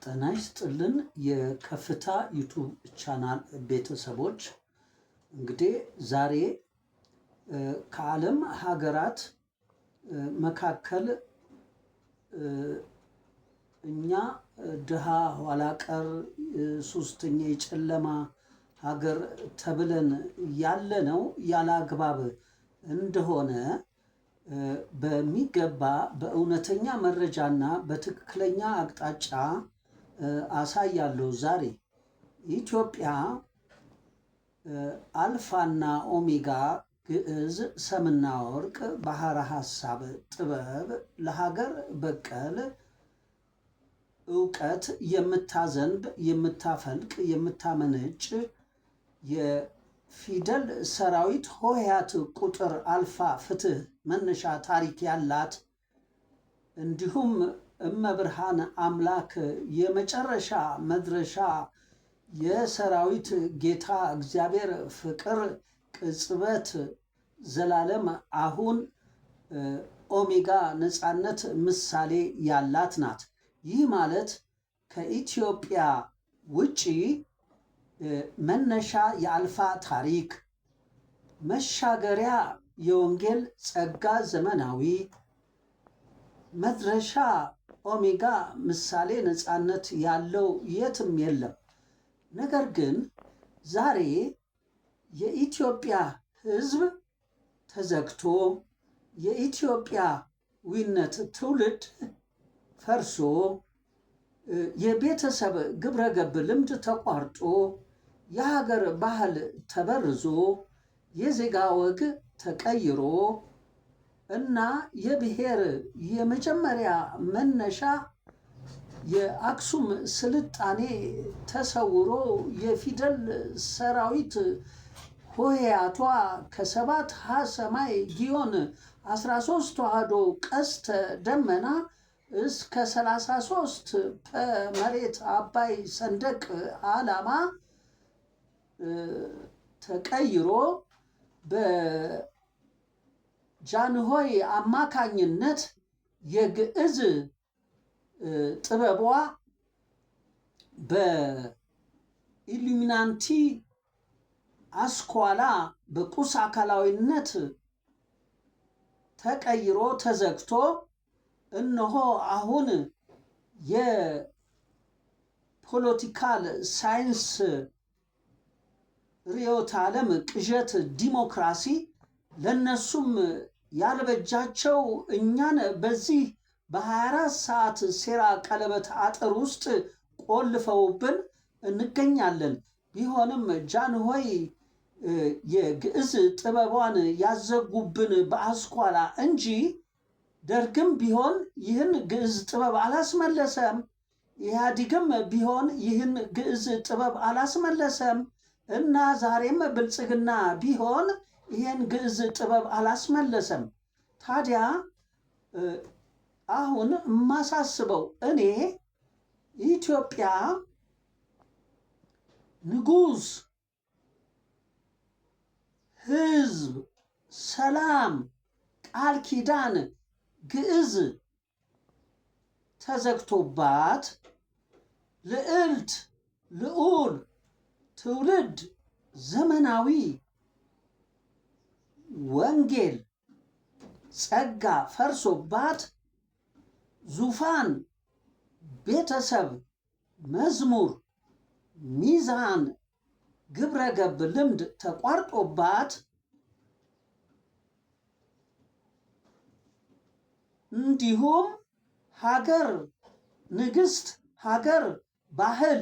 ጤና ይስጥልን የከፍታ ዩቱብ ቻናል ቤተሰቦች፣ እንግዲህ ዛሬ ከዓለም ሀገራት መካከል እኛ ድሃ ኋላ ቀር ሶስተኛ የጨለማ ሀገር ተብለን ያለነው ያላግባብ እንደሆነ በሚገባ በእውነተኛ መረጃና በትክክለኛ አቅጣጫ አሳያለሁ። ዛሬ ኢትዮጵያ አልፋና ኦሜጋ ግዕዝ ሰምና ወርቅ ባህረ ሐሳብ ጥበብ ለሀገር በቀል እውቀት የምታዘንብ የምታፈልቅ የምታመነጭ የፊደል ሰራዊት ሆሄያት ቁጥር አልፋ ፍትህ መነሻ ታሪክ ያላት እንዲሁም እመብርሃን አምላክ የመጨረሻ መድረሻ የሰራዊት ጌታ እግዚአብሔር ፍቅር ቅጽበት ዘላለም አሁን ኦሜጋ ነፃነት ምሳሌ ያላት ናት። ይህ ማለት ከኢትዮጵያ ውጪ መነሻ የአልፋ ታሪክ መሻገሪያ የወንጌል ጸጋ ዘመናዊ መድረሻ ኦሜጋ ምሳሌ ነፃነት ያለው የትም የለም። ነገር ግን ዛሬ የኢትዮጵያ ሕዝብ ተዘግቶ የኢትዮጵያዊነት ትውልድ ፈርሶ የቤተሰብ ግብረ ገብ ልምድ ተቋርጦ የሀገር ባህል ተበርዞ የዜጋ ወግ ተቀይሮ እና የብሔር የመጀመሪያ መነሻ የአክሱም ስልጣኔ ተሰውሮ የፊደል ሰራዊት ሆሄያቷ ከሰባት ሀ ሰማይ ጊዮን 13 ተዋህዶ ቀስተ ደመና እስከ 33 መሬት አባይ ሰንደቅ ዓላማ ተቀይሮ በጃንሆይ አማካኝነት የግዕዝ ጥበቧ በኢሉሚናንቲ አስኳላ በቁስ አካላዊነት ተቀይሮ ተዘግቶ እነሆ አሁን የፖለቲካል ሳይንስ ርዕዮተ ዓለም ቅዠት ዲሞክራሲ ለነሱም ያልበጃቸው እኛን በዚህ በ24 ሰዓት ሴራ ቀለበት አጥር ውስጥ ቆልፈውብን እንገኛለን። ቢሆንም ጃንሆይ የግዕዝ ጥበቧን ያዘጉብን በአስኳላ እንጂ ደርግም ቢሆን ይህን ግዕዝ ጥበብ አላስመለሰም። ኢህአዲግም ቢሆን ይህን ግዕዝ ጥበብ አላስመለሰም እና ዛሬም ብልጽግና ቢሆን ይህን ግዕዝ ጥበብ አላስመለሰም። ታዲያ አሁን የማሳስበው እኔ ኢትዮጵያ ንጉሥ፣ ሕዝብ፣ ሰላም፣ ቃል ኪዳን ግዕዝ ተዘግቶባት ልዕልት፣ ልዑል፣ ትውልድ፣ ዘመናዊ ወንጌል ጸጋ ፈርሶባት ዙፋን፣ ቤተሰብ፣ መዝሙር፣ ሚዛን፣ ግብረ ገብ ልምድ ተቋርጦባት እንዲሁም ሀገር ንግሥት፣ ሀገር ባህል፣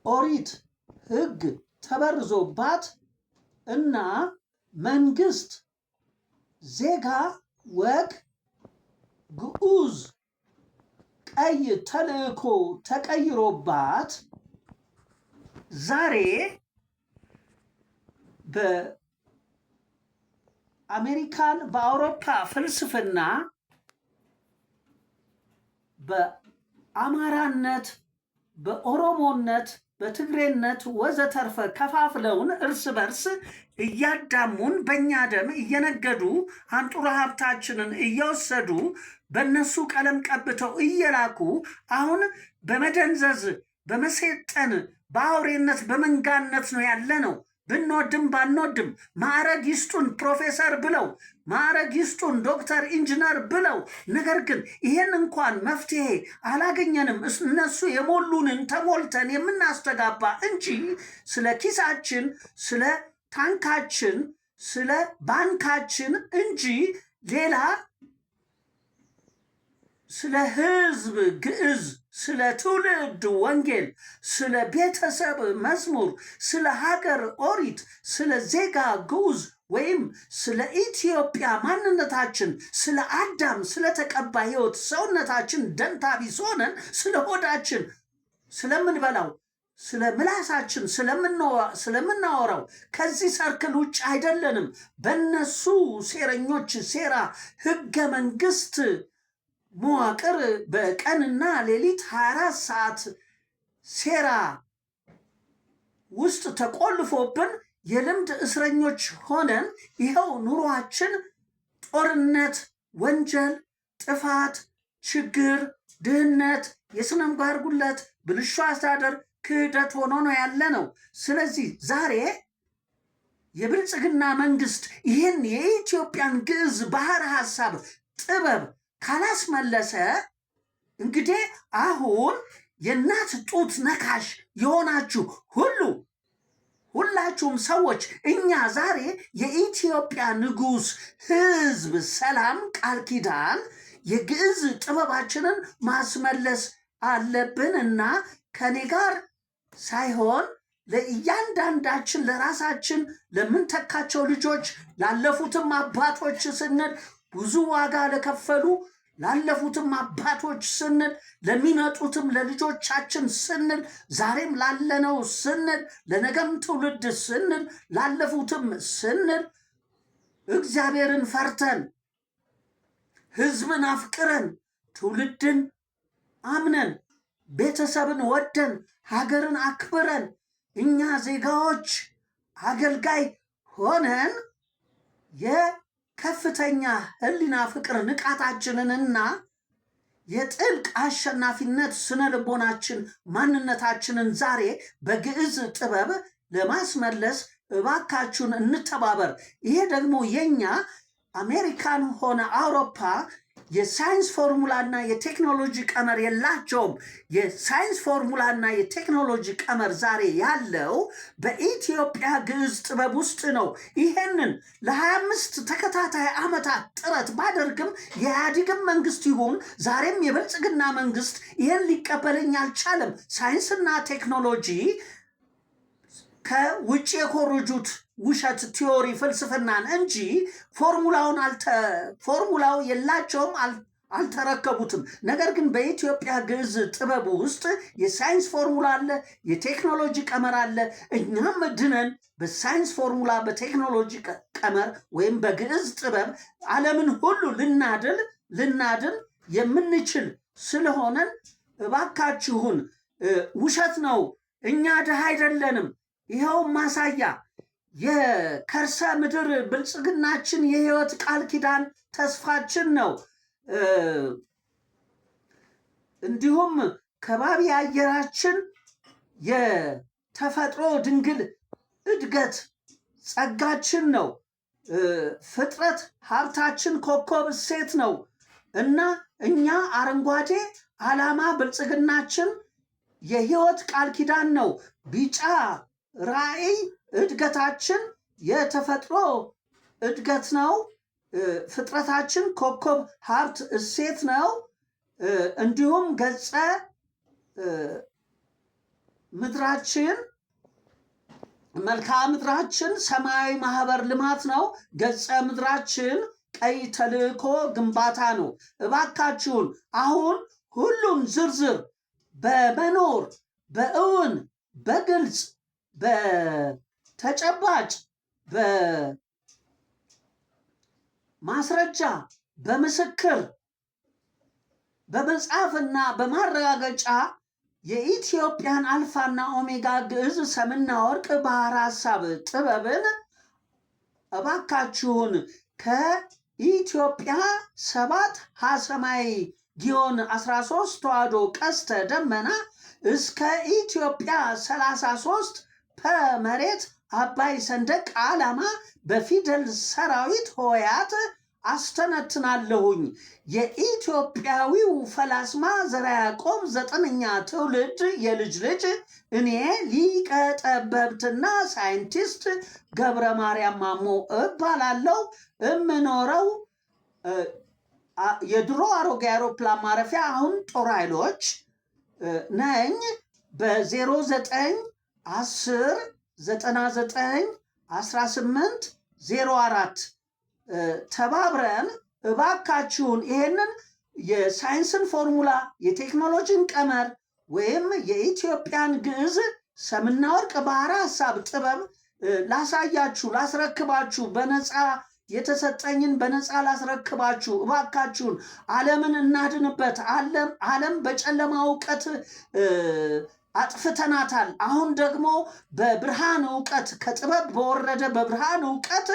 ኦሪት ሕግ ተበርዞባት እና መንግስት፣ ዜጋ፣ ወግ፣ ግዑዝ፣ ቀይ ተልእኮ ተቀይሮባት ዛሬ በአሜሪካን በአውሮፓ ፍልስፍና በአማራነት፣ በኦሮሞነት፣ በትግሬነት ወዘተርፈ ከፋፍለውን እርስ በርስ እያዳሙን በእኛ ደም እየነገዱ አንጡራ ሀብታችንን እየወሰዱ በእነሱ ቀለም ቀብተው እየላኩ አሁን በመደንዘዝ በመሰጠን በአውሬነት በመንጋነት ነው ያለ ነው። ብንወድም ባንወድም ማዕረግ ይስጡን ፕሮፌሰር ብለው ማዕረግ ይስጡን ዶክተር ኢንጂነር ብለው፣ ነገር ግን ይሄን እንኳን መፍትሄ አላገኘንም። እነሱ የሞሉንን ተሞልተን የምናስተጋባ እንጂ ስለ ኪሳችን፣ ስለ ታንካችን፣ ስለ ባንካችን እንጂ ሌላ ስለ ህዝብ ግዕዝ፣ ስለ ትውልድ ወንጌል፣ ስለ ቤተሰብ መዝሙር፣ ስለ ሀገር ኦሪት፣ ስለ ዜጋ ግዑዝ ወይም ስለ ኢትዮጵያ ማንነታችን፣ ስለ አዳም ስለተቀባ ህይወት ሰውነታችን ደንታ ቢስ ሆነን ስለ ሆዳችን ስለምንበላው ስለ ምላሳችን ስለምናወራው ከዚህ ሰርክል ውጭ አይደለንም። በእነሱ ሴረኞች ሴራ ህገ መንግስት መዋቅር በቀንና ሌሊት 24 ሰዓት ሴራ ውስጥ ተቆልፎብን የልምድ እስረኞች ሆነን ይኸው ኑሯችን ጦርነት፣ ወንጀል፣ ጥፋት፣ ችግር፣ ድህነት፣ የስነ ምግባር ጉድለት፣ ብልሹ አስተዳደር፣ ክህደት ሆኖ ነው ያለ ነው። ስለዚህ ዛሬ የብልጽግና መንግስት ይህን የኢትዮጵያን ግዕዝ ባህር ሐሳብ ጥበብ ካላስመለሰ እንግዲህ አሁን የእናት ጡት ነካሽ የሆናችሁ ሁላችሁም ሰዎች እኛ ዛሬ የኢትዮጵያ ንጉሥ ህዝብ ሰላም ቃል ኪዳን የግዕዝ ጥበባችንን ማስመለስ አለብን እና ከኔ ጋር ሳይሆን ለእያንዳንዳችን ለራሳችን ለምንተካቸው ልጆች ላለፉትም አባቶች ስንል ብዙ ዋጋ ለከፈሉ ላለፉትም አባቶች ስንል ለሚመጡትም ለልጆቻችን ስንል ዛሬም ላለነው ስንል ለነገም ትውልድ ስንል ላለፉትም ስንል እግዚአብሔርን ፈርተን ህዝብን አፍቅረን ትውልድን አምነን ቤተሰብን ወደን ሀገርን አክብረን እኛ ዜጋዎች አገልጋይ ሆነን የከፍተኛ ህሊና ፍቅር ንቃታችንንና የጥልቅ አሸናፊነት ስነ ልቦናችን ማንነታችንን ዛሬ በግዕዝ ጥበብ ለማስመለስ እባካችሁን እንተባበር። ይሄ ደግሞ የኛ አሜሪካን ሆነ አውሮፓ የሳይንስ ፎርሙላና የቴክኖሎጂ ቀመር የላቸውም። የሳይንስ ፎርሙላና የቴክኖሎጂ ቀመር ዛሬ ያለው በኢትዮጵያ ግዕዝ ጥበብ ውስጥ ነው። ይሄንን ለ25 ተከታታይ ዓመታት ጥረት ባደርግም የኢህአዴግም መንግስት ይሁን ዛሬም የብልጽግና መንግስት ይህን ሊቀበለኝ አልቻለም። ሳይንስና ቴክኖሎጂ ከውጭ የኮረጁት ውሸት ቲዮሪ ፍልስፍናን እንጂ ፎርሙላው የላቸውም፣ አልተረከቡትም። ነገር ግን በኢትዮጵያ ግዕዝ ጥበብ ውስጥ የሳይንስ ፎርሙላ አለ፣ የቴክኖሎጂ ቀመር አለ። እኛም ድነን በሳይንስ ፎርሙላ በቴክኖሎጂ ቀመር ወይም በግዕዝ ጥበብ ዓለምን ሁሉ ልናድን የምንችል ስለሆነን እባካችሁን ውሸት ነው፣ እኛ ድሃ አይደለንም። ይኸው ማሳያ የከርሰ ምድር ብልጽግናችን የህይወት ቃል ኪዳን ተስፋችን ነው። እንዲሁም ከባቢ አየራችን የተፈጥሮ ድንግል እድገት ጸጋችን ነው። ፍጥረት ሀብታችን ኮከብ እሴት ነው እና እኛ አረንጓዴ ዓላማ ብልጽግናችን የህይወት ቃል ኪዳን ነው። ቢጫ ራዕይ እድገታችን የተፈጥሮ እድገት ነው። ፍጥረታችን ኮከብ ሀብት እሴት ነው። እንዲሁም ገጸ ምድራችን መልክዓ ምድራችን ሰማያዊ ማህበር ልማት ነው። ገጸ ምድራችን ቀይ ተልእኮ ግንባታ ነው። እባካችሁን አሁን ሁሉም ዝርዝር በመኖር በእውን በግልጽ በተጨባጭ በማስረጃ በምስክር በመጽሐፍና በማረጋገጫ የኢትዮጵያን አልፋና ኦሜጋ ግዕዝ ሰምና ወርቅ ባህር ሐሳብ ጥበብን እባካችሁን ከኢትዮጵያ 7 ሐሰማይ ጊዮን 13 ተዋሕዶ ቀስተ ደመና እስከ ኢትዮጵያ 33 መሬት አባይ ሰንደቅ ዓላማ በፊደል ሰራዊት ሆያት አስተነትናለሁኝ። የኢትዮጵያዊው ፈላስማ ዘርዓ ያዕቆብ 9ኛ ትውልድ የልጅ ልጅ እኔ ሊቀ ጠበብትና ሳይንቲስት ገብረ ማርያም ማሞ እባላለሁ። እምኖረው የድሮ አሮጌ አውሮፕላን ማረፊያ አሁን ጦር ኃይሎች ነኝ። በ0910 99 18 04 ተባብረን እባካችሁን ይሄንን የሳይንስን ፎርሙላ የቴክኖሎጂን ቀመር ወይም የኢትዮጵያን ግዕዝ ሰምና ወርቅ ባህረ ሐሳብ ጥበብ ላሳያችሁ፣ ላስረክባችሁ፣ በነፃ የተሰጠኝን በነፃ ላስረክባችሁ። እባካችሁን ዓለምን እናድንበት። ዓለም በጨለማ እውቀት አጥፍተናታል። አሁን ደግሞ በብርሃን እውቀት ከጥበብ በወረደ በብርሃን እውቀት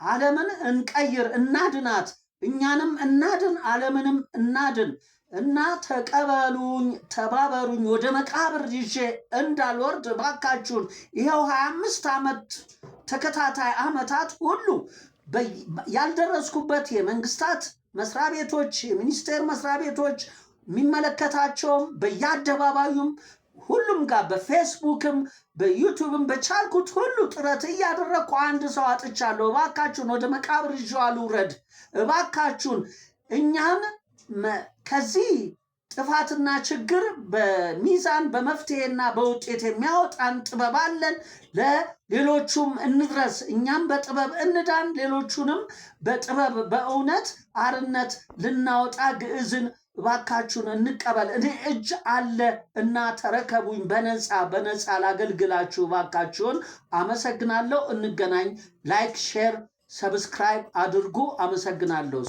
ዓለምን እንቀይር፣ እናድናት። እኛንም እናድን፣ ዓለምንም እናድን እና ተቀበሉኝ፣ ተባበሩኝ። ወደ መቃብር ይዤ እንዳልወርድ እባካችሁን። ይኸው 25 ዓመት ተከታታይ ዓመታት ሁሉ ያልደረስኩበት የመንግስታት መስሪያ ቤቶች፣ የሚኒስቴር መስሪያ ቤቶች የሚመለከታቸውም በየአደባባዩም ሁሉም ጋር በፌስቡክም በዩቱብም በቻልኩት ሁሉ ጥረት እያደረግኩ አንድ ሰው አጥቻለሁ። እባካችሁን ወደ መቃብር ይዤው አልውረድ። እባካችሁን እኛን ከዚህ ጥፋትና ችግር በሚዛን በመፍትሄና በውጤት የሚያወጣን ጥበብ አለን። ለሌሎቹም እንድረስ። እኛም በጥበብ እንዳን፣ ሌሎቹንም በጥበብ በእውነት አርነት ልናወጣ ግዕዝን እባካችሁን እንቀበል። እኔ እጅ አለ እና ተረከቡኝ። በነፃ ላገልግላችሁ። እባካችሁን አመሰግናለሁ። እንገናኝ። ላይክ፣ ሼር፣ ሰብስክራይብ አድርጉ። አመሰግናለሁ።